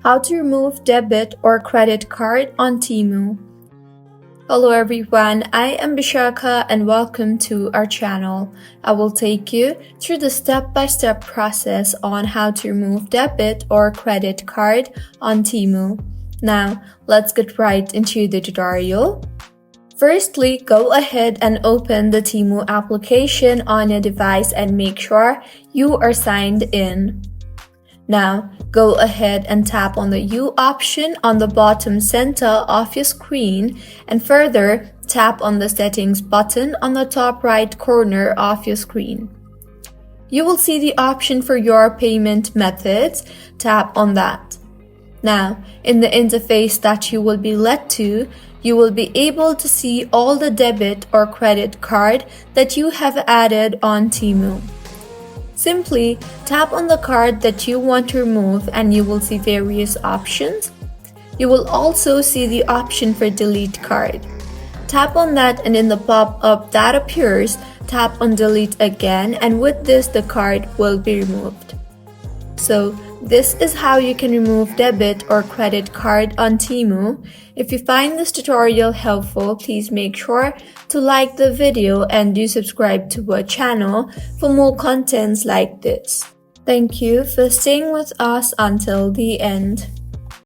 How to remove debit or credit card on Temu. Hello everyone, I am Bishaka and welcome to our channel. I will take you through the step-by-step process on how to remove debit or credit card on Temu. Now, let's get right into the tutorial. Firstly, go ahead and open the Temu application on your device and make sure you are signed in. Now, go ahead and tap on the U option on the bottom center of your screen and further tap on the Settings button on the top right corner of your screen. You will see the option for your payment methods. Tap on that. Now, in the interface that you will be led to, you will be able to see all the debit or credit card that you have added on Temu. Simply tap on the card that you want to remove and you will see various options. You will also see the option for delete card. Tap on that and in the pop-up that appears, tap on delete again, and with this the card will be removed. So this is how you can remove debit or credit card on Temu. If you find this tutorial helpful, please make sure to like the video and do subscribe to our channel for more contents like this. Thank you for staying with us until the end.